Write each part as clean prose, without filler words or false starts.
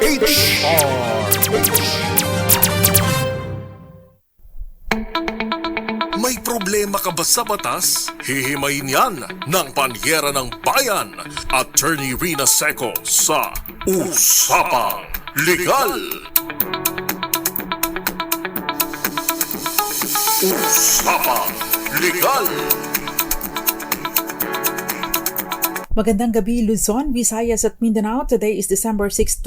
May problema ka ba sa batas? Hihimayin yan ng Panyera ng Bayan, Attorney Rina Seco sa Usapang Legal. Usapang Legal. Magandang gabi Luzon, Visayas at Mindanao. Today is December 6,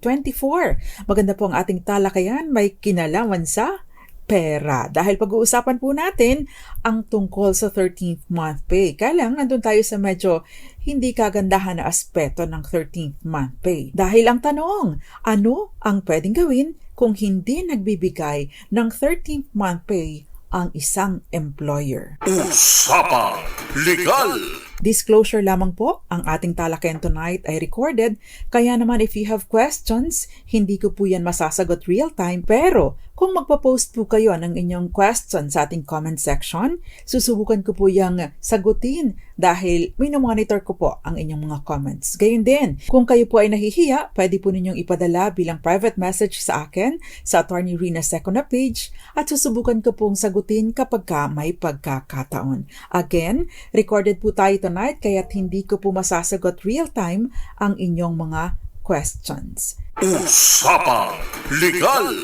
2024. Maganda po ang ating talakayan, may kinalaman sa pera. Dahil pag-uusapan po natin ang tungkol sa 13th month pay. Kaya lang, nandun tayo sa medyo hindi kagandahan na aspeto ng 13th month pay. Dahil ang tanong, ano ang pwedeng gawin kung hindi nagbibigay ng 13th month pay ang isang employer? Usapang Legal. Disclosure lamang po, ang ating talakayan tonight ay recorded, kaya naman if you have questions, hindi ko po yan masasagot real time, pero kung magpa-post po kayo ng inyong question sa ating comment section, susubukan ko po yung sagutin dahil minomonitor ko po ang inyong mga comments. Gayun din, kung kayo po ay nahihiya, pwede po ninyong ipadala bilang private message sa akin sa Attorney Rina Seco na page at susubukan ko pong sagutin kapag may pagkakataon. Again, recorded po tayo tonight kaya't hindi ko po masasagot real time ang inyong mga questions. Usapang Legal.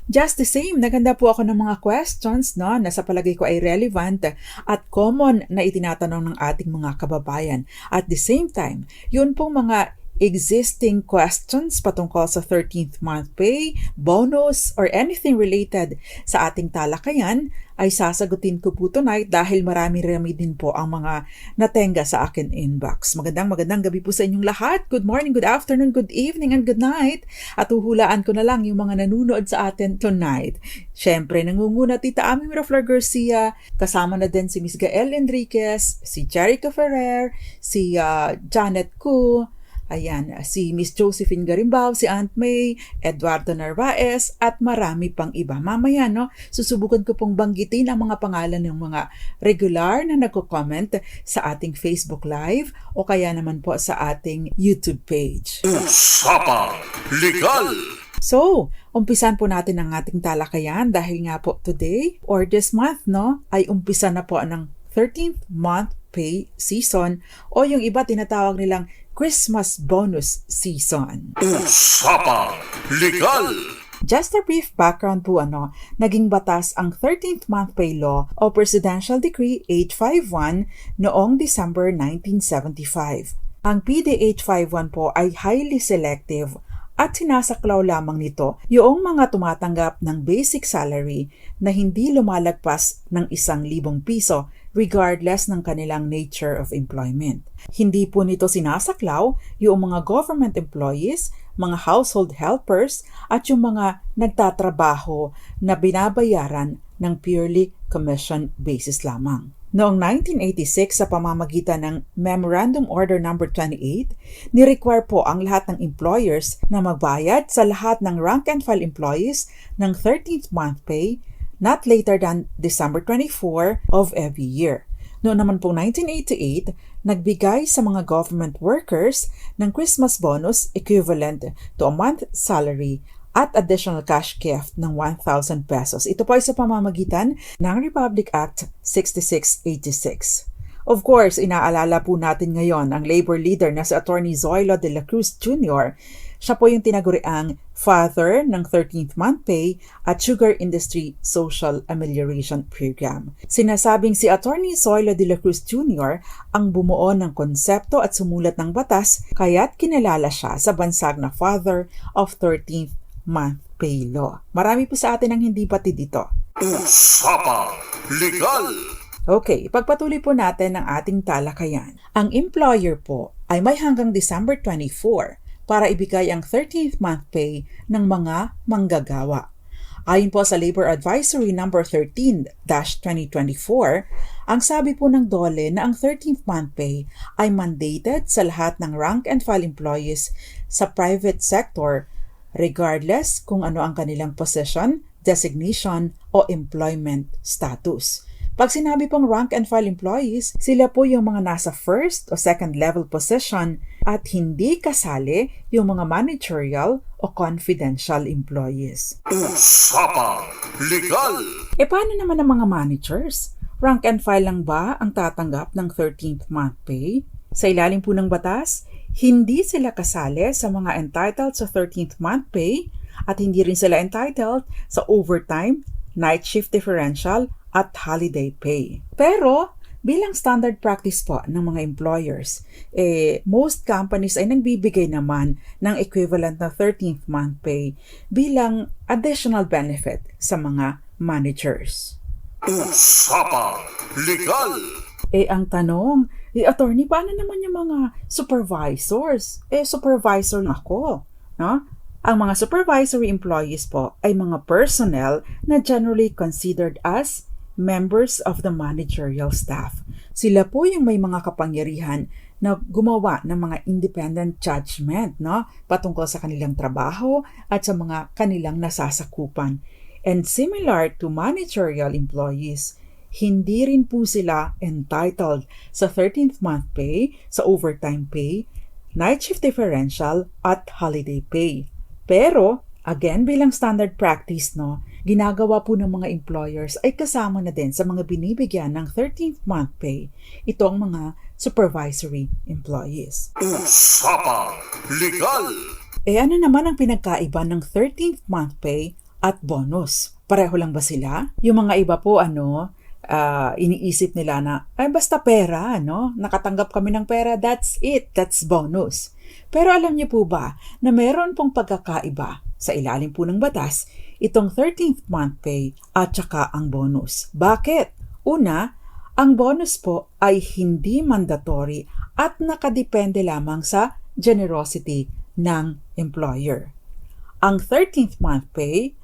Just the same, naganda po ako ng mga questions na sa palagay ko ay relevant at common na itinatanong ng ating mga kababayan. At the same time, yun pong mga existing questions patungkol sa 13th month pay, bonus, or anything related sa ating talakayan ay sasagutin ko po tonight dahil marami-rami din po ang mga natenga sa akin inbox. Magandang gabi po sa inyong lahat. Good morning, good afternoon, good evening, and good night. At uhulaan ko na lang yung mga nanonood sa atin tonight. Siyempre, nangunguna Tita Ami Miraflor Garcia, kasama na din si Miss Gael Enriquez, si Jerica Ferrer, si Janet Ku, ayan, si Miss Josephine Garimbao, si Aunt May, Eduardo Narvaez, at marami pang iba. Mamaya, susubukan ko pong banggitin ang mga pangalan ng mga regular na nagko-comment sa ating Facebook Live o kaya naman po sa ating YouTube page. Usapang Legal. So, umpisan po natin ang ating talakayan dahil nga po today or this month, ay umpisa na po ng 13th month pay season o yung iba tinatawag nilang Christmas bonus season. Usapang Legal. Just a brief background po naging batas ang 13th month pay law o Presidential Decree 851 noong December 1975. Ang PD 851 po ay highly selective at sinasaklaw lamang nito yung mga tumatanggap ng basic salary na hindi lumalagpas ng 1,000 piso regardless ng kanilang nature of employment. Hindi po nito sinasaklaw yung mga government employees, mga household helpers, at yung mga nagtatrabaho na binabayaran ng purely commission basis lamang. Noong 1986 sa pamamagitan ng Memorandum Order No. 28, ni-require po ang lahat ng employers na magbayad sa lahat ng rank-and-file employees ng 13th month pay not later than December 24 of every year. Noong naman po 1988, nagbigay sa mga government workers ng Christmas bonus equivalent to a month salary at additional cash gift ng 1,000 pesos. Ito po ay sa pamamagitan ng Republic Act 6686. Of course, inaalala po natin ngayon ang labor leader na si Attorney Zoilo de la Cruz Jr. Siya po yung tinaguriang father ng 13th month pay at Sugar Industry Social Amelioration Program. Sinasabing si Attorney Zoilo de la Cruz Jr. ang bumuo ng konsepto at sumulat ng batas kaya't kinilala siya sa bansag na father of 13th month pay law. Marami po sa atin ang hindi pati dito. Usapang Legal. Okay, ipagpatuloy po natin ang ating talakayan. Ang employer po ay may hanggang December 24 para ibigay ang 13th month pay ng mga manggagawa. Ayon po sa Labor Advisory No. 13-2024, ang sabi po ng DOLE na ang 13th month pay ay mandated sa lahat ng rank-and-file employees sa private sector regardless kung ano ang kanilang position, designation, o employment status. Pag sinabi pong rank and file employees, sila po yung mga nasa first o second level position at hindi kasali yung mga managerial o confidential employees. Usapang Legal! Paano naman ang mga managers? Rank and file lang ba ang tatanggap ng 13th month pay? Sa ilalim po ng batas, hindi sila kasali sa mga entitled sa 13th month pay at hindi rin sila entitled sa overtime, night shift differential at holiday pay. Pero bilang standard practice po ng mga employers, most companies ay nagbibigay naman ng equivalent na 13th month pay bilang additional benefit sa mga managers. Usapang Legal! Ang tanong, attorney, paano naman yung mga supervisors? Supervisor na ako, no? Ang mga supervisory employees po ay mga personnel na generally considered as members of the managerial staff. Sila po yung may mga kapangyarihan na gumawa ng mga independent judgment, no? Patungkol sa kanilang trabaho at sa mga kanilang nasasakupan. And similar to managerial employees, hindi rin po sila entitled sa 13th month pay, sa overtime pay, night shift differential at holiday pay. Pero, again, bilang standard practice, no, ginagawa po ng mga employers ay kasama na din sa mga binibigyan ng 13th month pay itong mga supervisory employees. Usapang Legal! Ano naman ang pinagkaiba ng 13th month pay at bonus? Pareho lang ba sila? Yung mga iba po, iniisip nila na, basta pera, no? Nakatanggap kami ng pera, that's it, that's bonus. Pero alam niyo po ba na meron pong pagkakaiba sa ilalim po ng batas itong 13th month pay at saka ang bonus? Bakit? Una, ang bonus po ay hindi mandatory at nakadepende lamang sa generosity ng employer. Ang 13th month pay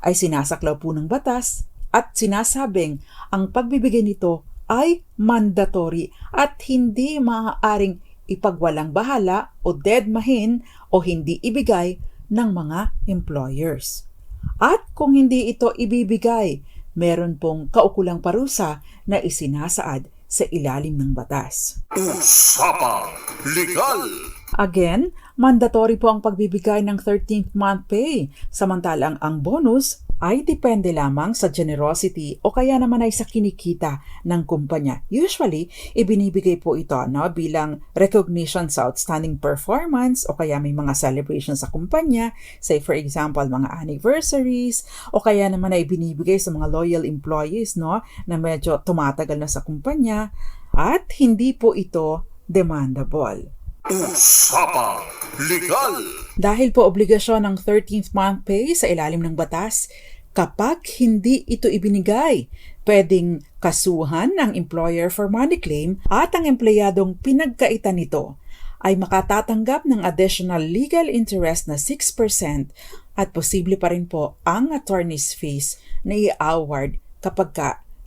ay sinasaklaw po ng batas at sinasabing ang pagbibigay nito ay mandatory at hindi maaaring ipagwalang bahala o deadmahin o hindi ibigay ng mga employers. At kung hindi ito ibibigay, meron pong kaukulang parusa na isinasaad sa ilalim ng batas. Usapang Legal! Again, mandatory po ang pagbibigay ng 13th month pay, samantalang ang bonus ay depende lamang sa generosity o kaya naman ay sa kinikita ng kumpanya. Usually, ibinibigay po ito bilang recognition sa outstanding performance o kaya may mga celebrations sa kumpanya, say for example, mga anniversaries o kaya naman ay ibinibigay sa mga loyal employees na medyo tumatagal na sa kumpanya at hindi po ito demandable. Usapang Legal! Dahil po obligasyon ng 13th month pay sa ilalim ng batas, kapag hindi ito ibinigay, pwedeng kasuhan ng employer for money claim at ang empleyadong pinagkaitan nito ay makatatanggap ng additional legal interest na 6% at posible pa rin po ang attorney's fees na i-award kapag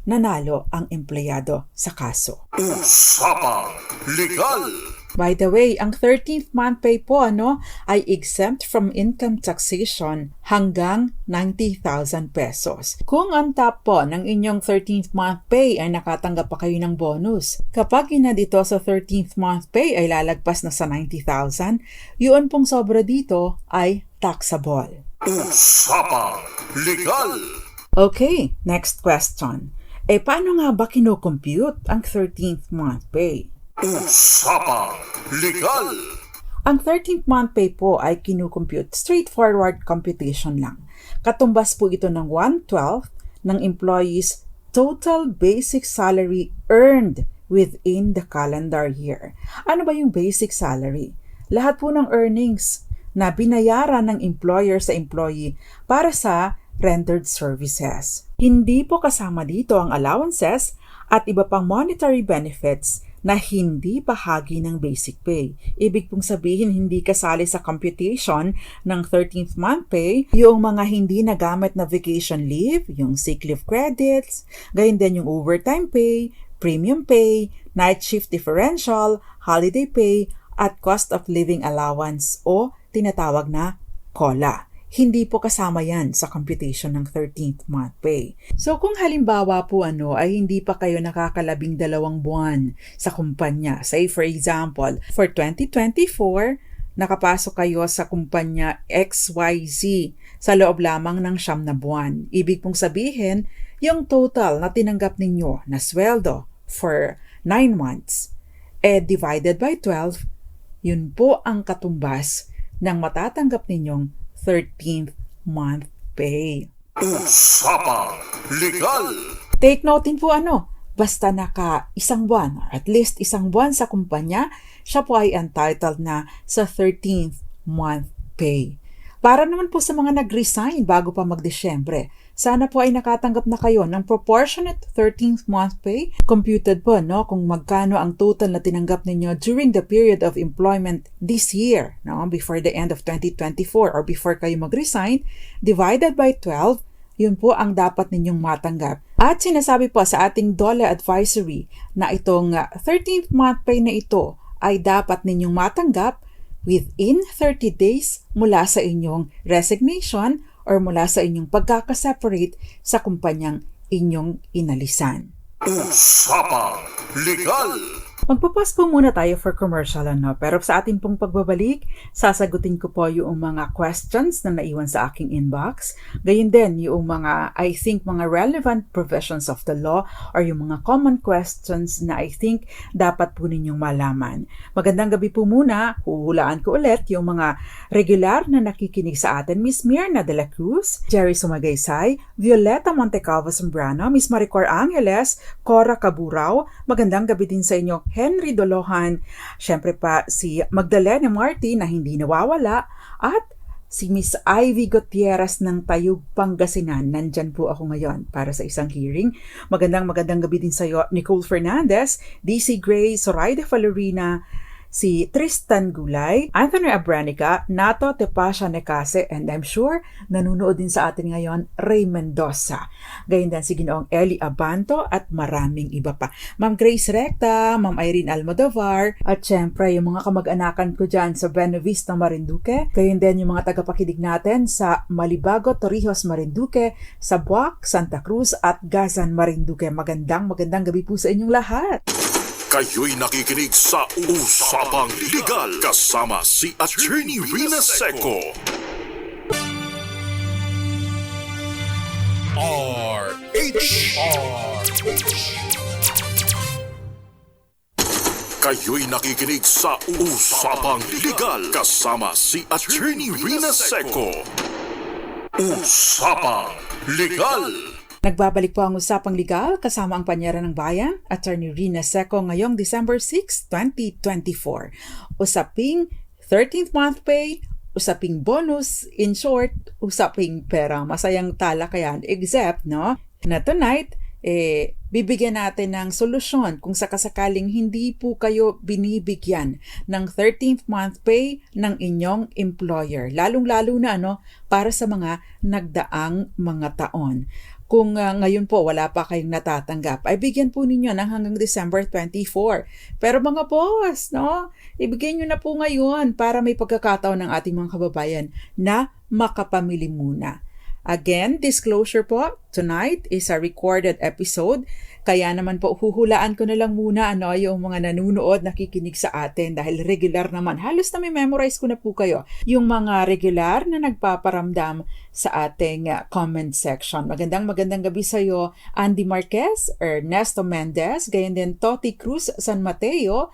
nanalo ang empleyado sa kaso. Usapang Legal! By the way, ang 13th month pay po ay exempt from income taxation hanggang 90,000 pesos. Kung on top po ng inyong 13th month pay ay nakatanggap pa kayo ng bonus, kapag inad ito sa 13th month pay ay lalagpas na sa 90,000, yun pong sobra dito ay taxable. Usapang Legal! Okay, next question. Paano nga ba kinocompute ang 13th month pay? Usapang Legal! Ang 13th month pay po ay kinukompute straightforward computation lang. Katumbas po ito ng 1/12 ng employee's total basic salary earned within the calendar year. Ano ba yung basic salary? Lahat po ng earnings na binayaran ng employer sa employee para sa rendered services. Hindi po kasama dito ang allowances at iba pang monetary benefits na hindi bahagi ng basic pay. Ibig pong sabihin hindi kasali sa computation ng 13th month pay yung mga hindi nagamit na vacation leave, yung sick leave credits, gayon din yung overtime pay, premium pay, night shift differential, holiday pay, at cost of living allowance o tinatawag na COLA. hindi po kasama yan sa computation ng 13th month pay. So kung halimbawa po ay hindi pa kayo nakakalabing 2 buwan sa kumpanya, say for example, for 2024, nakapasok kayo sa kumpanya XYZ sa loob lamang ng 9 na buwan. Ibig pong sabihin, yung total na tinanggap ninyo na sweldo for 9 months, divided by 12, yun po ang katumbas ng matatanggap ninyong 13th month pay. Usapang Legal! Take note din po basta naka 1 buwan or at least 1 buwan sa kumpanya, siya po ay entitled na sa 13th month pay. Para naman po sa mga nag-resign bago pa mag-Desyembre, sana po ay nakatanggap na kayo ng proportionate 13th month pay. Computed po kung magkano ang total na tinanggap ninyo during the period of employment this year, before the end of 2024 or before kayo mag-resign, divided by 12, yun po ang dapat ninyong matanggap. At sinasabi po sa ating DOLE advisory na itong 13th month pay na ito ay dapat ninyong matanggap within 30 days mula sa inyong resignation or mula sa inyong pagkakaseparate sa kumpanyang inyong inalisan. Usapang Legal! Magpapas po muna tayo for commercial pero sa ating pong pagbabalik, sasagutin ko po yung mga questions na naiwan sa aking inbox. Gayun din yung mga, I think, mga relevant provisions of the law or yung mga common questions na I think dapat po ninyong malaman. Magandang gabi po muna, huhulaan ko ulit yung mga regular na nakikinig sa atin, Miss Mirna de la Cruz, Jerry Sumagaysay, Violeta Montecalvo Zambrano, Miss Maricor Angeles, Cora Caburao, magandang gabi din sa inyo, Henry Dolohan, syempre pa si Magdalena Marti na hindi nawawala, at si Miss Ivy Gutierrez ng Tayug, Pangasinan. Nandyan po ako ngayon para sa isang hearing. Magandang gabi din sa iyo, Nicole Fernandez, DC Gray, Zoraida Falorina, si Tristan Gulay, Anthony Abranica, Nato Tepasha Necase, and I'm sure nanunood din sa atin ngayon, Ray Mendoza. Gayun din si Ginoong Eli Abanto at maraming iba pa. Ma'am Grace Recta, Ma'am Irene Almodovar, at syempre yung mga kamag-anakan ko dyan sa Buenavista, Marinduque. Gayun din yung mga tagapakinig natin sa Malibago, Torrijos, Marinduque, sa Buac, Santa Cruz, at Gazan, Marinduque. Magandang gabi po sa inyong lahat. Kayo'y nakikinig sa Usapang Legal kasama si Attorney Rina Seco. Kayo'y nakikinig sa Usapang Legal kasama si Attorney Rina Seco. Usapang Legal! Nagbabalik po ang Usapang Legal kasama ang Panyera ng Bayan, Attorney Rina Seco ngayong December 6, 2024. Usaping 13th month pay, usaping bonus, in short, usaping pera. Masayang talakayan, except, na tonight, bibigyan natin ng solusyon kung sakasakaling hindi po kayo binibigyan ng 13th month pay ng inyong employer. Lalong-lalo na para sa mga nagdaang mga taon. Kung ngayon po wala pa kayong natatanggap, ay bigyan po ninyo ng hanggang December 24. Pero mga boss, ibigay nyo na po ngayon para may pagkakataon ng ating mga kababayan na makapamili muna. Again, disclosure po, tonight is a recorded episode. Kaya naman po, huhulaan ko na lang muna yung mga nanunood, nakikinig sa atin dahil regular naman. Halos na may memorize ko na po kayo. Yung mga regular na nagpaparamdam sa ating comment section. Magandang gabi sa iyo, Andy Marquez, Ernesto Mendez, gayon din Toti Cruz San Mateo,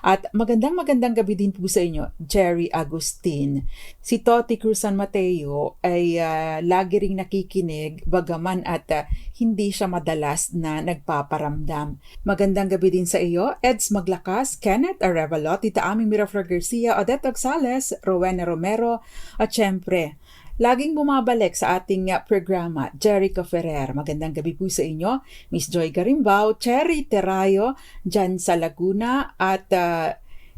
at magandang gabi din po sa inyo, Jerry Agustin. Si Toti Cruz San Mateo ay lagi ring nakikinig, bagaman at hindi siya madalas na nagpaparamdam. Magandang gabi din sa iyo, Eds Maglakas, Kenneth Arevalo, Tita Ami Miraflor Garcia, Odette Oxales, Rowena Romero, at syempre, laging bumabalik sa ating programa, Jericho Ferrer. Magandang gabi po sa inyo, Miss Joy Garimbao, Cherry Terayo, dyan sa Laguna, at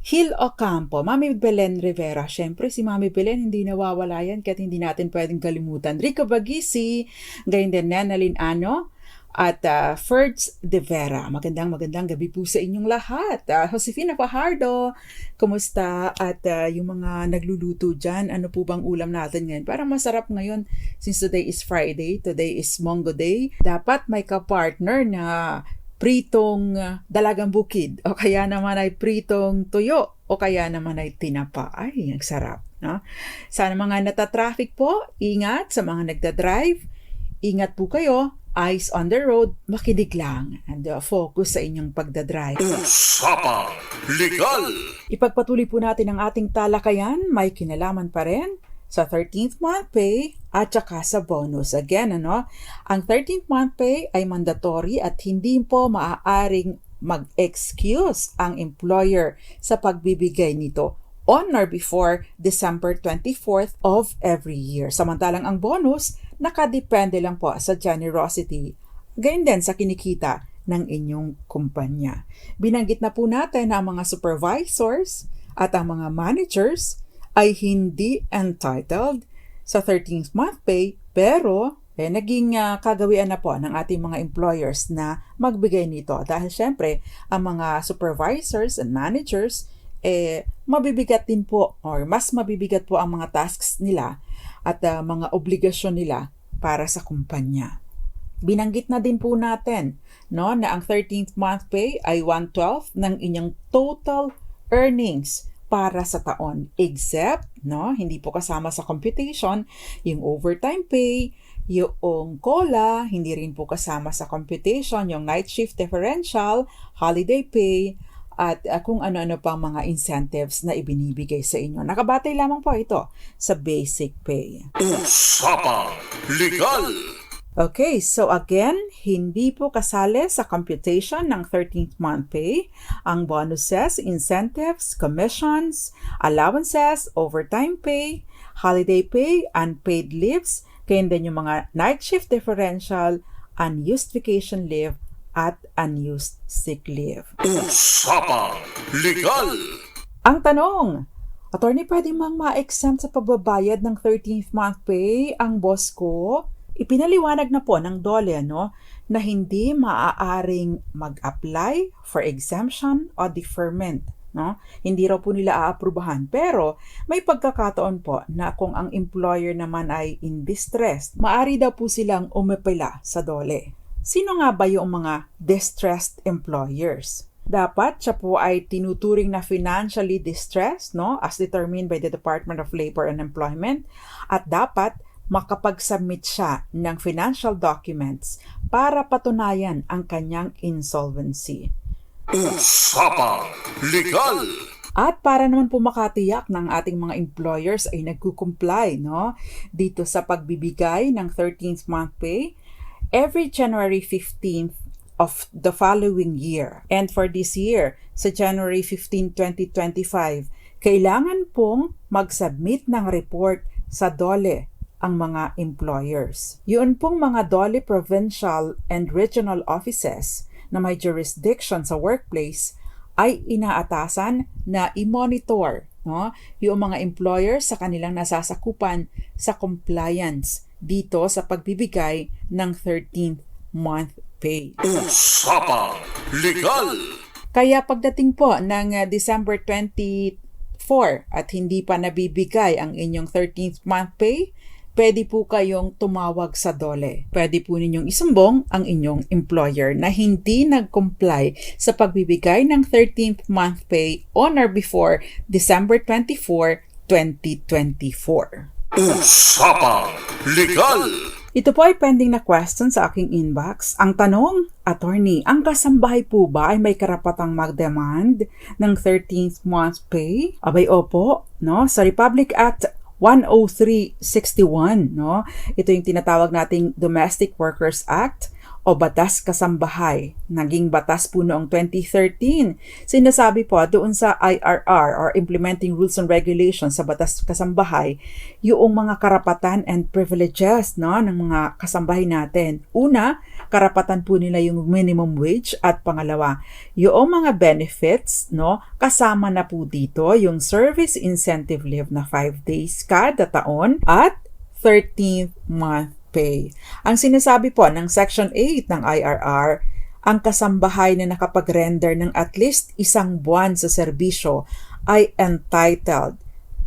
Hil Ocampo, Mami Belen Rivera. Siyempre, si Mami Belen, hindi nawawala yan, kahit hindi natin pwedeng kalimutan. Rico Bagisi, gayon din Nenalyn Ano, at Ferds de Vera. Magandang gabi po sa inyong lahat. Josefina Fajardo, kumusta? At yung mga nagluluto dyan, ano po bang ulam natin ngayon? Parang masarap ngayon since today is Friday, today is Mongo Day. Dapat may ka-partner na pritong dalagang bukid o kaya naman ay pritong tuyo o kaya naman ay tinapa. Ay, ang sarap. No? Sana mga natatraffic po, ingat sa mga nagdadrive. Ingat po kayo. Eyes on the road, makinig lang and focus sa inyong pagdadrive. Usapang Legal! Ipagpatuloy po natin ang ating talakayan, may kinalaman pa rin sa 13th month pay at saka sa bonus. Again, ang 13th month pay ay mandatory at hindi po maaaring mag-excuse ang employer sa pagbibigay nito on or before December 24th of every year. Samantalang ang bonus, nakadepende lang po sa generosity, gayon din sa kinikita ng inyong kumpanya. Binanggit na po natin na ang mga supervisors at ang mga managers ay hindi entitled sa 13th month pay, pero naging kagawian na po ng ating mga employers na magbigay nito. Dahil syempre, ang mga supervisors and managers mabibigat din po or mas mabibigat po ang mga tasks nila at mga obligasyon nila para sa kumpanya. Binanggit na din po natin na ang 13th month pay ay 1/12 ng inyong total earnings para sa taon, except hindi po kasama sa computation yung overtime pay, yung COLA, hindi rin po kasama sa computation yung night shift differential, holiday pay, at kung ano-ano pang mga incentives na ibinibigay sa inyo. Nakabatay lamang po ito sa basic pay. Usapang Legal! Okay, so again, hindi po kasali sa computation ng 13th month pay ang bonuses, incentives, commissions, allowances, overtime pay, holiday pay, unpaid leaves, kaya din yung mga night shift differential, unused vacation leave, at unused sick leave. Usapang Legal! Ang tanong, attorney, pwede mang ma-exempt sa pagbabayad ng 13th month pay ang boss ko? Ipinaliwanag na po ng DOLE na hindi maaaring mag-apply for exemption o deferment. Hindi raw po nila aaprubahan. Pero may pagkakataon po na kung ang employer naman ay in distress, maaari daw po silang umapela sa DOLE. Sino nga ba yung mga distressed employers? Dapat siya po ay tinuturing na financially distressed, as determined by the Department of Labor and Employment, at dapat makapag-submit siya ng financial documents para patunayan ang kanyang insolvency. Usapang Legal! At para naman po makatiyak ng ating mga employers ay nagkukumply dito sa pagbibigay ng 13th month pay, every January 15th of the following year. And for this year, sa January 15, 2025, kailangan pong mag-submit ng report sa DOLE ang mga employers. Yun pong mga DOLE provincial and regional offices na may jurisdiction sa workplace ay inaatasan na i-monitor yung mga employers sa kanilang nasasakupan sa compliance dito sa pagbibigay ng 13th month pay. Usapang Legal! Kaya pagdating po ng December 24 at hindi pa nabibigay ang inyong 13th month pay, pwede po kayong tumawag sa DOLE. Pwede po ninyong isumbong ang inyong employer na hindi nag-comply sa pagbibigay ng 13th month pay on or before December 24, 2024. Usapang Legal! Ito po ay pending na question sa aking inbox. Ang tanong, attorney, ang kasambahay po ba ay may karapatang mag-demand ng 13th month pay? Abay, opo, sa Republic Act 10361, Ito yung tinatawag nating Domestic Workers Act o Batas Kasambahay. Naging batas po noong 2013. Sinasabi po doon sa IRR or Implementing Rules and Regulations sa Batas Kasambahay, yung mga karapatan and privileges ng mga kasambahay natin. Una, karapatan po nila yung minimum wage at pangalawa, yung mga benefits, kasama na po dito yung service incentive leave na 5 days kada taon at 13th month pay. Ang sinasabi po ng Section 8 ng IRR, ang kasambahay na nakapag-render ng at least isang buwan sa serbisyo ay entitled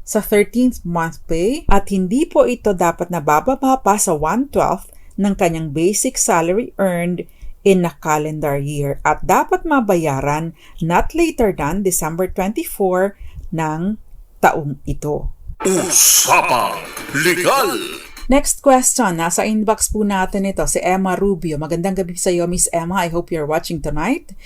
sa 13th month pay at hindi po ito dapat na bababa pa sa 1/12 ng kanyang basic salary earned in a calendar year at dapat mabayaran not later than December 24 ng taong ito. Usapang Legal! Next question, nasa inbox po natin ito, si Emma Rubio. Magandang gabi sa iyo, Miss Emma. I hope you're watching tonight.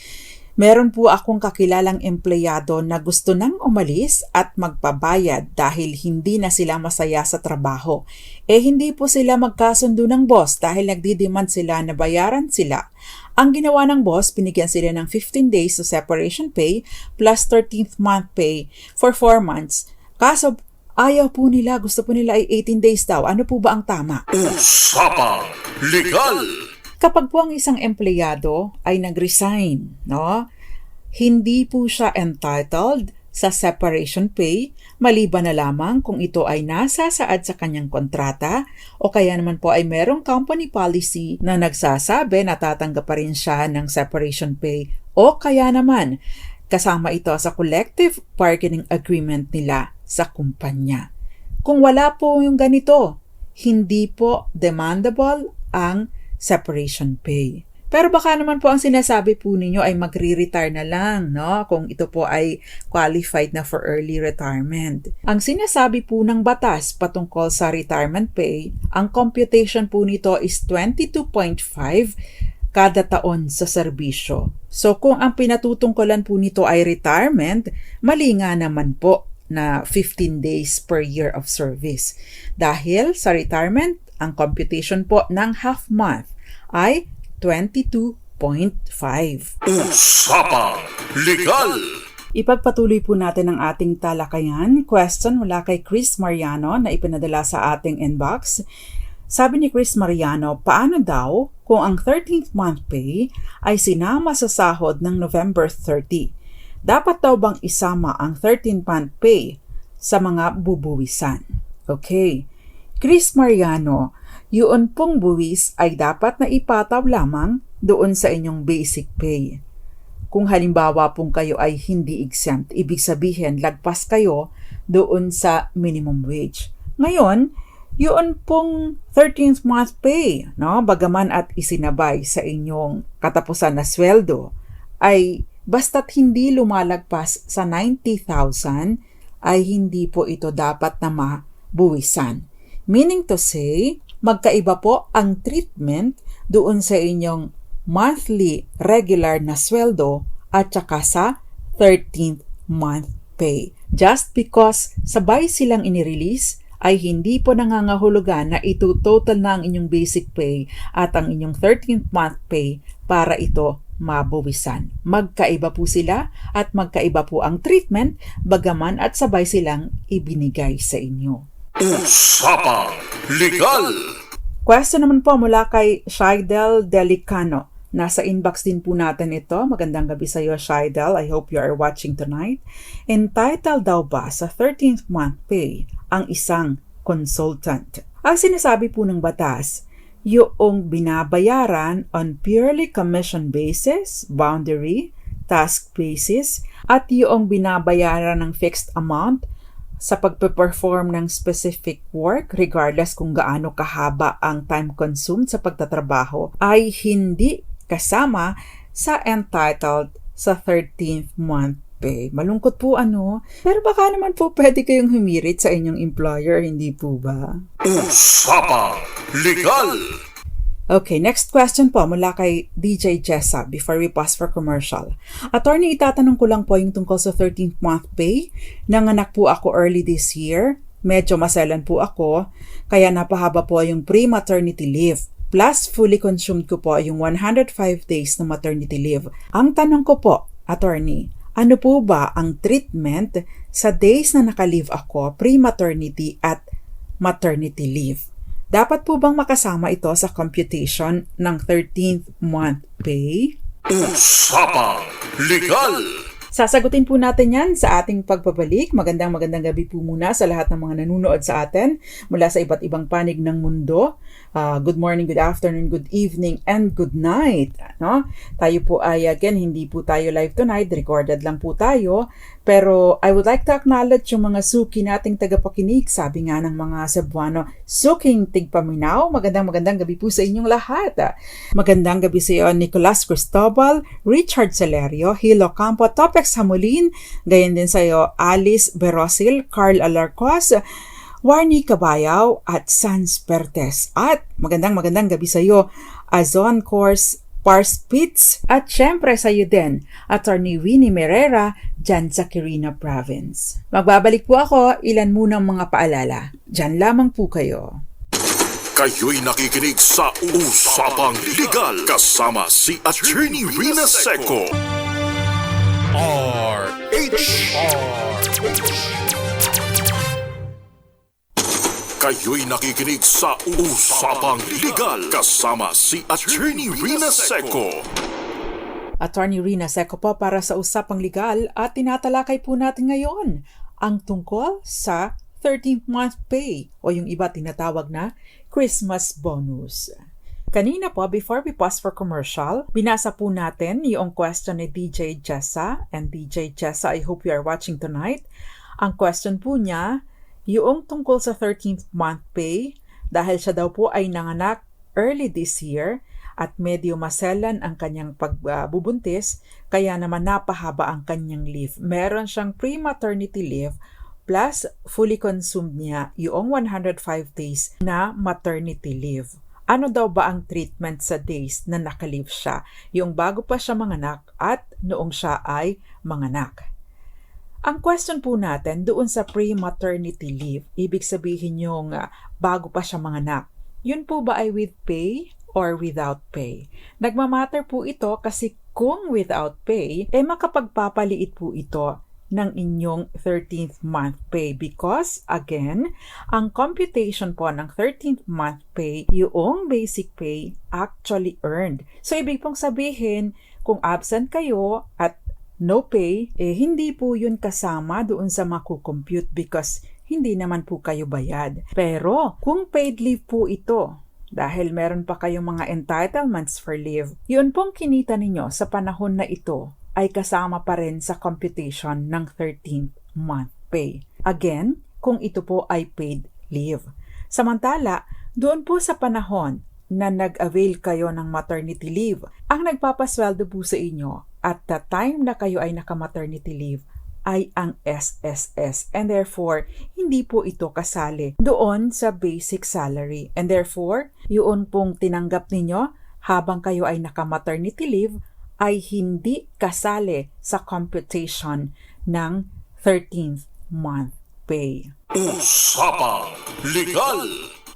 Meron po akong kakilalang empleyado na gusto nang umalis at magpabayad dahil hindi na sila masaya sa trabaho. Hindi po sila magkasundo ng boss dahil nagdidemand sila na bayaran sila. Ang ginawa ng boss, binigyan sila ng 15 days sa separation pay plus 13th month pay for 4 months. Kaso ayaw po nila, gusto po nila ay 18 days daw. Ano po ba ang tama? Usapang Legal! Kapag po ang isang empleyado ay nag-resign, hindi po siya entitled sa separation pay, maliban na lamang kung ito ay nasasaad sa kanyang kontrata o kaya naman po ay merong company policy na nagsasabi na tatanggap pa rin siya ng separation pay o kaya naman kasama ito sa collective bargaining agreement nila sa kumpanya. Kung wala po yung ganito, hindi po demandable ang separation pay. Pero baka naman po ang sinasabi po ninyo ay magre-retire na lang, kung ito po ay qualified na for early retirement. Ang sinasabi po ng batas patungkol sa retirement pay, ang computation po nito is 22.5 kada taon sa serbisyo. So kung ang pinatutungkulan po nito ay retirement, mali nga naman po na 15 days per year of service. Dahil sa retirement, ang computation po ng half month ay 22.5. Usapang Legal! Ipagpatuloy po natin ang ating talakayan. Question mula kay Chris Mariano na ipinadala sa ating inbox. Sabi ni Chris Mariano, paano daw kung ang 13th month pay ay sinama sa sahod ng November 30? Dapat daw bang isama ang 13th month pay sa mga bubuwisan? Okay. Chris Mariano, yun pong buwis ay dapat na ipataw lamang doon sa inyong basic pay. Kung halimbawa pong kayo ay hindi exempt, ibig sabihin lagpas kayo doon sa minimum wage. Ngayon, yun pong 13th month pay, bagaman at isinabay sa inyong katapusan na sweldo, ay basta't hindi lumalagpas sa 90,000, ay hindi po ito dapat na mabuwisan. Meaning to say, magkaiba po ang treatment doon sa inyong monthly regular na sweldo at saka sa 13th month pay. Just because sabay silang inirelease ay hindi po nangangahulugan na ito total na ang inyong basic pay at ang inyong 13th month pay para ito mabuwisan. Magkaiba po sila at magkaiba po ang treatment bagaman at sabay silang ibinigay sa inyo. Usapang Legal! Question naman po mula kay Shidel Delicano. Nasa inbox din po natin ito. Magandang gabi sa iyo, Shidel. I hope you are watching tonight. Entitled daw ba sa 13th month pay ang isang consultant? Ang sinasabi po ng batas, yung binabayaran on purely commission basis, boundary, task basis, at yung binabayaran ng fixed amount sa pagpe-perform ng specific work regardless kung gaano kahaba ang time consumed sa pagtatrabaho ay hindi kasama sa entitled sa 13th month pay. Malungkot po pero baka naman po pwede kayong humirit sa inyong employer, hindi po ba? Usapang Legal! Okay, next question po mula kay DJ Jessa before we pause for commercial. Attorney, itatanong ko lang po yung tungkol sa 13th month pay. Nanganak po ako early this year. Medyo maselan po ako, kaya napahaba po yung pre-maternity leave. Plus, fully consumed ko po yung 105 days na maternity leave. Ang tanong ko po, attorney, ano po ba ang treatment sa days na naka-leave ako, pre-maternity at maternity leave? Dapat po bang makasama ito sa computation ng 13th month pay? Usapang Legal! Sasagutin po natin yan sa ating pagbabalik. Magandang gabi po muna sa lahat ng mga nanunood sa atin mula sa iba't ibang panig ng mundo. Good morning, good afternoon, good evening, and good night. No? Tayo po ay, again, hindi po tayo live tonight, recorded lang po tayo. Pero I would like to acknowledge yung mga suki nating tagapakinig. Sabi nga ng mga Cebuano, suking tigpaminaw. Magandang gabi po sa inyong lahat. Magandang gabi sa iyo, Nicolas Cristobal, Richard Celerio, Hilo Campo, Topex Hamulin, gayon din sa iyo, Alice Berosil, Carl Alarcos, Warnie Cabayaw, at Sans Pertes. At magandang gabi sa iyo, Azon Course, Pars Pitts, at syempre sa iyo din, Attorney Winnie Merera, dyan sa Quirino Province. Magbabalik po ako, ilan munang mga paalala. Dyan lamang po kayo. Kayo'y nakikinig sa Usapang Legal kasama si Attorney Rina Seco. Kayo'y nakikinig sa Usapang Legal kasama si Attorney Rina Seco. Attorney Rina Seco po para sa Usapang Legal at tinatalakay po natin ngayon ang tungkol sa 13th month pay o yung iba tinatawag na Christmas bonus. Kanina po, before we pause for commercial, binasa po natin yung question ni DJ Jessa. And DJ Jessa, I hope you are watching tonight. Ang question po niya, yung tungkol sa 13th month pay, dahil siya daw po ay nanganak early this year at medyo maselan ang kanyang pagbubuntis, kaya naman napahaba ang kanyang leave. Meron siyang pre-maternity leave plus fully consumed niya yung 105 days na maternity leave. Ano daw ba ang treatment sa days na nakalive siya, yung bago pa siya manganak at noong siya ay manganak? Ang question po natin doon sa pre-maternity leave, ibig sabihin yung bago pa siya manganak. Yun po ba ay with pay or without pay? Nagmamatter po ito kasi kung without pay, makapagpapaliit po ito ng inyong 13th month pay because, again, ang computation po ng 13th month pay, yung basic pay actually earned. So, ibig pong sabihin, kung absent kayo at no pay, hindi po yun kasama doon sa makukompute because hindi naman po kayo bayad. Pero kung paid leave po ito, dahil meron pa kayong mga entitlements for leave, yun pong kinita ninyo sa panahon na ito ay kasama pa rin sa computation ng 13th month pay. Again, kung ito po ay paid leave. Samantala, doon po sa panahon na nag-avail kayo ng maternity leave, ang nagpapasweldo po sa inyo at the time na kayo ay naka-maternity leave ay ang SSS and therefore hindi po ito kasali doon sa basic salary and therefore yun pong tinanggap ninyo habang kayo ay naka-maternity leave ay hindi kasali sa computation ng 13th month pay. Usapang Legal.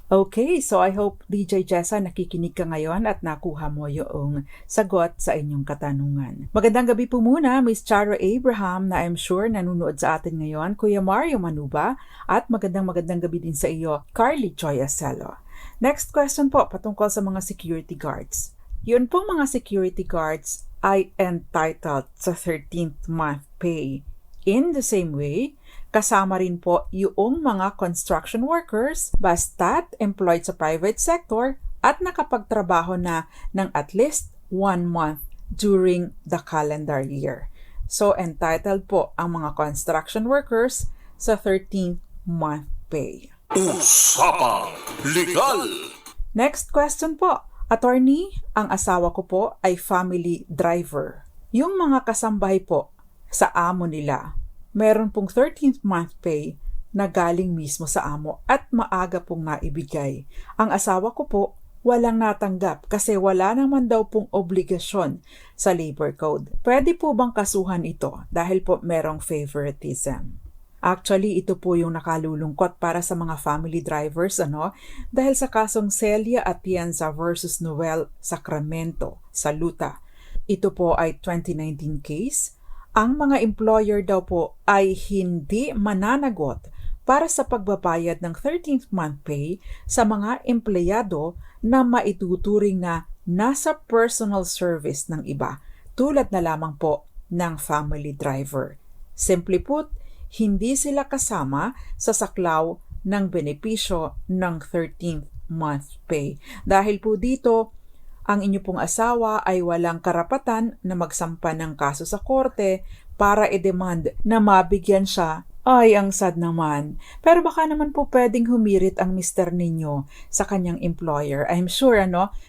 Okay, so I hope DJ Jessa nakikinig ka ngayon at nakuha mo yung sagot sa inyong katanungan. Magandang gabi po muna, Miss Charo Abraham na I'm sure nanunood sa atin ngayon, Kuya Mario Manuba, at magandang gabi din sa iyo, Carly Joy Acelo. Next question po, patungkol sa mga security guards. Yun pong mga security guards ay entitled sa 13th month pay. In the same way, kasama rin po yung mga construction workers basta't employed sa private sector at nakapagtrabaho na ng at least 1 month during the calendar year. So, entitled po ang mga construction workers sa 13th month pay. Usapang Legal. Next question po. Attorney, ang asawa ko po ay family driver. Yung mga kasambahay po sa amo nila, meron pong 13th month pay na galing mismo sa amo at maaga pong naibigay. Ang asawa ko po walang natanggap kasi wala naman daw pong obligasyon sa labor code. Pwede po bang kasuhan ito dahil po merong favoritism? Actually, ito po yung nakalulungkot para sa mga family drivers, dahil sa kasong Celia Atienza versus Noel Sacramento sa Luta. Ito po ay 2019 case. Ang mga employer daw po ay hindi mananagot para sa pagbabayad ng 13th month pay sa mga empleyado na maituturing na nasa personal service ng iba, tulad na lamang po ng family driver. Simply put, hindi sila kasama sa saklaw ng benepisyo ng 13th month pay. Dahil po dito, ang inyo pong asawa ay walang karapatan na magsampa ng kaso sa korte para i-demand na mabigyan siya. Ay, ang sad naman. Pero baka naman po pwedeng humirit ang mister ninyo sa kanyang employer. I'm sure,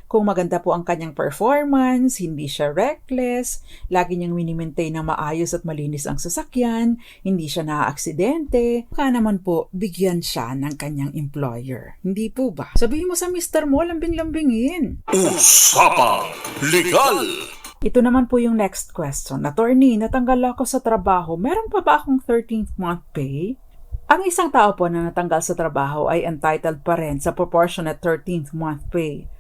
kung maganda po ang kanyang performance, hindi siya reckless, lagi niyang minimaintain na maayos at malinis ang sasakyan, hindi siya naaaksidente, baka naman po bigyan siya ng kanyang employer. Hindi po ba? Sabihin mo sa mister mo, lambing-lambingin. Usapang Legal! Ito naman po yung next question. Attorney, natanggal ako sa trabaho. Meron pa ba akong 13th month pay? Ang isang tao po na natanggal sa trabaho ay entitled pa rin sa proportionate 13th month pay,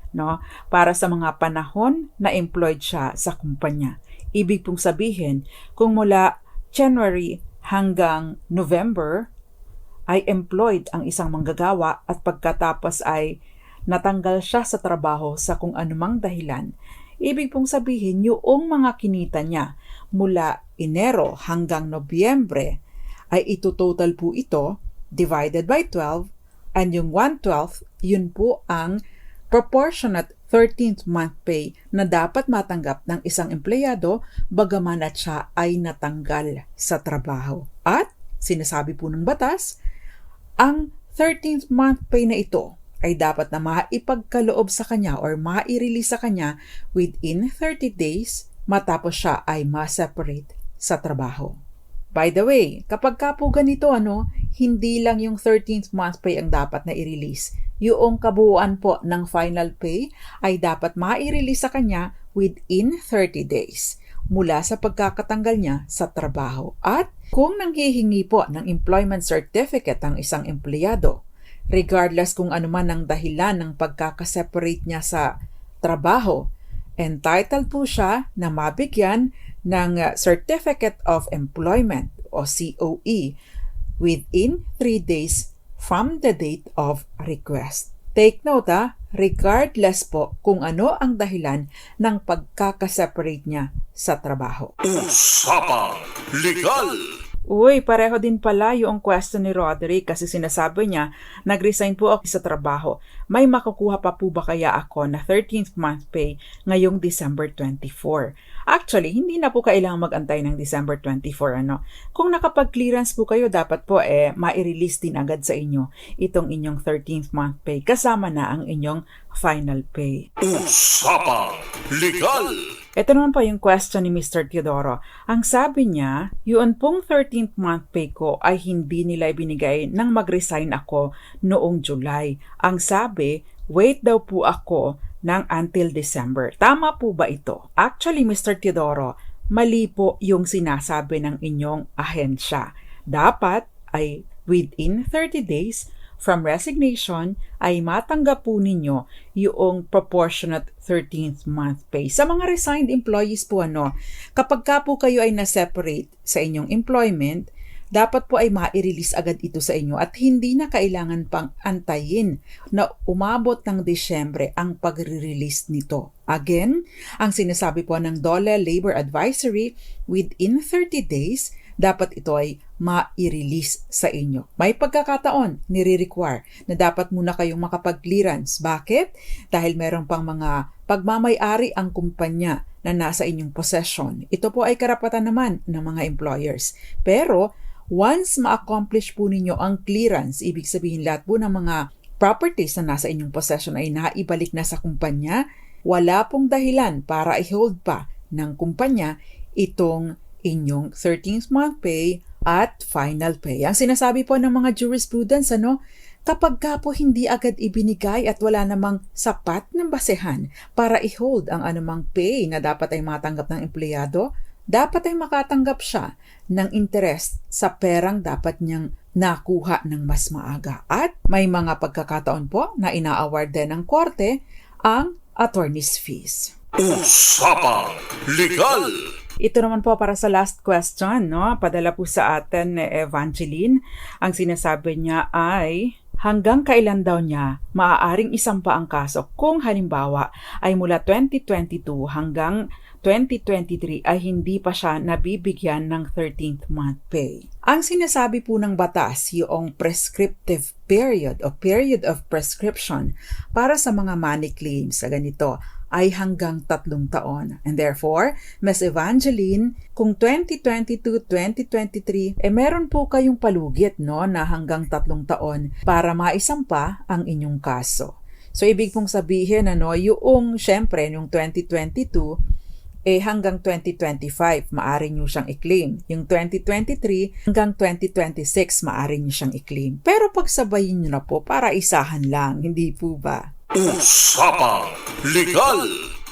para sa mga panahon na employed siya sa kumpanya. Ibig pong sabihin, kung mula January hanggang November ay employed ang isang manggagawa at pagkatapos ay natanggal siya sa trabaho sa kung anumang dahilan, ibig pong sabihin, yung mga kinita niya mula Enero hanggang Nobyembre ay ito-total po ito divided by 12 and yung 1/12, yun po ang proportionate 13th month pay na dapat matanggap ng isang empleyado bagaman at siya ay natanggal sa trabaho. At sinasabi po ng batas, ang 13th month pay na ito ay dapat na maipagkaloob sa kanya or mai-release sa kanya within 30 days matapos siya ay ma-separate sa trabaho. By the way, kapag ka po ganito, hindi lang yung 13th month pay ang dapat na i-release. Yung kabuuan po ng final pay ay dapat mai-release sa kanya within 30 days mula sa pagkakatanggal niya sa trabaho. At kung nanghihingi po ng employment certificate ang isang empleyado, regardless kung ano man ang dahilan ng pagkakaseparate niya sa trabaho, entitled po siya na mabigyan ng Certificate of Employment o COE within 3 days from the date of request. Take note regardless po kung ano ang dahilan ng pagkakaseparate niya sa trabaho. Usapang Legal! Uy, pareho din pala yung question ni Roderick kasi sinasabi niya, nag-resign po ako sa trabaho. May makukuha pa po ba kaya ako na 13th month pay ngayong December 24? Actually, hindi na po kailangang mag-antay ng December 24, Kung nakapag-clearance po kayo, dapat po ma-release din agad sa inyo itong inyong 13th month pay kasama na ang inyong final pay. Usapang Legal! Ito naman po yung question ni Mr. Teodoro. Ang sabi niya, yun pong 13th month pay ko ay hindi nila ibinigay nang mag-resign ako noong July. Ang sabi, wait daw po ako ng until December. Tama po ba ito? Actually, Mr. Teodoro, mali po yung sinasabi ng inyong ahensya. Dapat ay within 30 days from resignation ay matanggap po ninyo yung proportionate 13th month pay. Sa mga resigned employees po, kapag ka po kayo ay na-separate sa inyong employment, dapat po ay ma-release agad ito sa inyo at hindi na kailangan pang antayin na umabot ng Disyembre ang pag-release nito. Again, ang sinasabi po ng DOLE Labor Advisory, within 30 days, dapat ito ay ma-release sa inyo. May pagkakataon, nire-require na dapat muna kayong makapag-clearance. Bakit? Dahil meron pang mga pagmamay-ari ang kumpanya na nasa inyong possession. Ito po ay karapatan naman ng mga employers. Pero, once ma-accomplish po ninyo ang clearance, ibig sabihin lahat po ng mga properties na nasa inyong possession ay naibalik na sa kumpanya, wala pong dahilan para i-hold pa ng kumpanya itong inyong 13th month pay at final pay. Ang sinasabi po ng mga jurisprudence, kapag ka po hindi agad ibinigay at wala namang sapat ng basehan para i-hold ang anumang pay na dapat ay matanggap ng empleyado, dapat ay makatanggap siya ng interest sa perang dapat niyang nakuha ng mas maaga. At may mga pagkakataon po na ina-award din ng korte ang attorney's fees. Usapang Legal! Ito naman po para sa last question, Padala po sa atin ni Evangeline. Ang sinasabi niya ay, hanggang kailan daw niya maaaring isampa ang kaso kung halimbawa ay mula 2022 hanggang 2023 ay hindi pa siya nabibigyan ng 13th month pay. Ang sinasabi po ng batas, yung prescriptive period o period of prescription para sa mga money claims sa ganito ay hanggang 3 taon. And therefore, Ms. Evangeline, kung 2022-2023, meron po kayong palugit no, na hanggang 3 taon para maisampa ang inyong kaso. So, ibig pong sabihin, yung syempre, yung 2022, hanggang 2025, maaari nyo siyang i-claim. Yung 2023, hanggang 2026, maaari nyo siyang i-claim. Pero pagsabayin nyo na po para isahan lang, hindi po ba? Usapang Legal!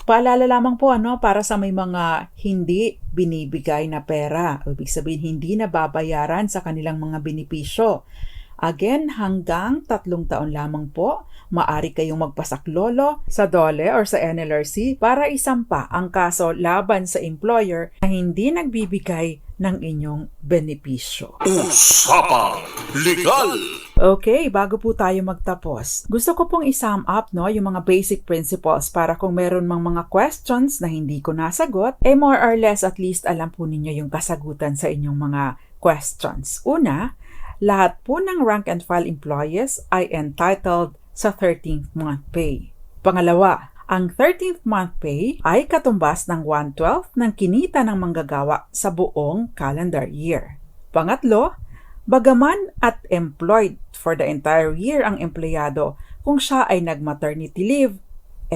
Paalala lamang po para sa may mga hindi binibigay na pera, ibig sabihin hindi nababayaran sa kanilang mga benepisyo. Again, hanggang 3 taon lamang po, maaari kayong magpasaklolo sa DOLE or sa NLRC para isampa ang kaso laban sa employer na hindi nagbibigay ng inyong benepisyo. Usapang Legal! Okay, bago po tayo magtapos, gusto ko pong i-sum up yung mga basic principles para kung meron mang mga questions na hindi ko nasagot, more or less at least alam po ninyo yung kasagutan sa inyong mga questions. Una, lahat po ng rank and file employees ay entitled sa 13th month pay. Pangalawa, ang 13th month pay ay katumbas ng 1/12 ng kinita ng manggagawa sa buong calendar year. Pangatlo, bagaman at employed for the entire year ang empleyado, kung siya ay nag-maternity leave,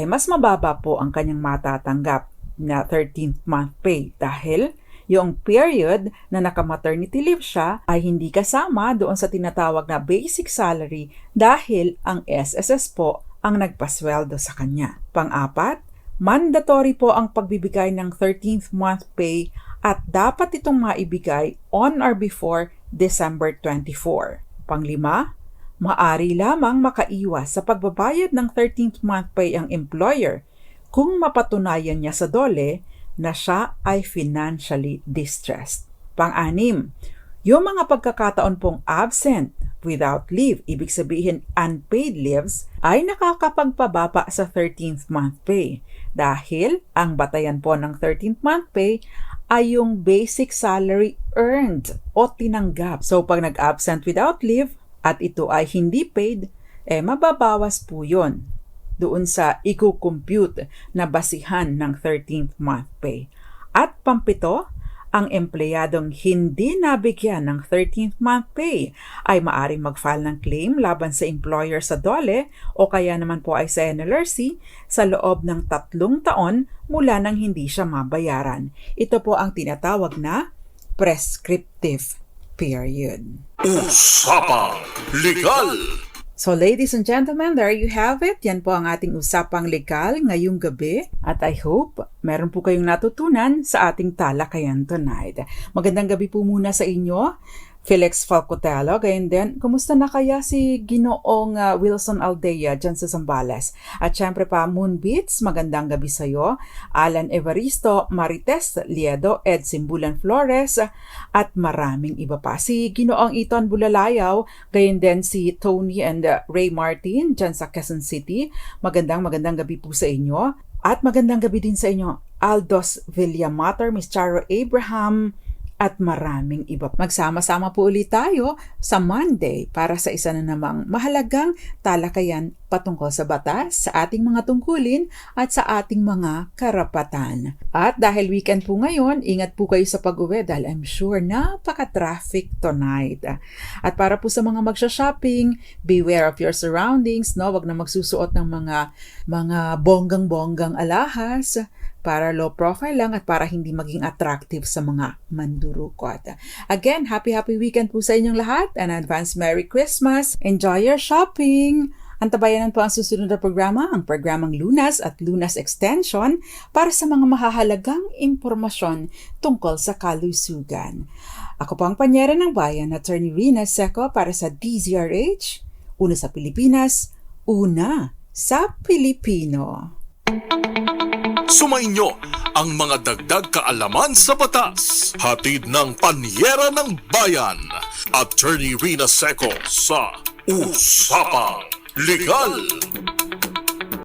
mas mababa po ang kanyang matatanggap na 13th month pay dahil yung period na naka-maternity leave siya ay hindi kasama doon sa tinatawag na basic salary dahil ang SSS po ang nagpasweldo sa kanya. Pang-apat, mandatory po ang pagbibigay ng 13th month pay at dapat itong maibigay on or before December 24. Pang-lima, maari lamang makaiwas sa pagbabayad ng 13th month pay ang employer kung mapatunayan niya sa DOLE na siya ay financially distressed. Pang-anim, yung mga pagkakataon pong absent without leave, ibig sabihin unpaid leaves, ay nakakapagpababa sa 13th month pay dahil ang batayan po ng 13th month pay ay yung basic salary earned o tinanggap. So pag nag-absent without leave at ito ay hindi paid, mababawas po yun doon sa i-compute na basihan ng 13th month pay. At pampito, ang empleyadong hindi nabigyan ng 13th month pay ay maaring mag-file ng claim laban sa employer sa DOLE o kaya naman po ay sa NLRC sa loob ng 3 taon mula nang hindi siya mabayaran. Ito po ang tinatawag na prescriptive period. Usapang Legal! So ladies and gentlemen, there you have it. Yan po ang ating usapang legal ngayong gabi. At I hope meron po kayong natutunan sa ating talakayan tonight. Magandang gabi po muna sa inyo, Felix Falcotelo. Gayon din, kumusta na kaya si Ginoong Wilson Aldea dyan sa Zambales? At syempre pa, Moonbeats, magandang gabi sa iyo. Alan Evaristo, Marites Liedo, Ed Simbulan Flores, at maraming iba pa. Si Ginoong Iton Bulalayaw, gayon din si Tony and Ray Martin dyan sa Quezon City. Magandang gabi po sa inyo. At magandang gabi din sa inyo, Aldos Villamater, Miss Charo Abraham, at maraming iba. Magsama-sama po ulit tayo sa Monday para sa isa na namang mahalagang talakayan patungkol sa batas, sa ating mga tungkulin at sa ating mga karapatan. At dahil weekend po ngayon, ingat po kayo sa pag-uwi dahil I'm sure napaka-traffic tonight. At para po sa mga magsha-shopping, beware of your surroundings, no? Wag na magsusuot ng mga bonggang-bonggang alahas, para low profile lang at para hindi maging attractive sa mga mandurukot. Again, happy weekend po sa inyong lahat and advance Merry Christmas. Enjoy your shopping! Antabayanan po ang susunod na programa, ang programang Lunas at Lunas Extension para sa mga mahahalagang impormasyon tungkol sa kalusugan. Ako po ang panyera ng bayan, Attorney Rina Seco para sa DZRH, una sa Pilipinas, una sa Pilipino. Sumainyo ang mga dagdag kaalaman sa batas. Hatid ng Panyera ng Bayan, Attorney Rina Seco sa Usapang Legal.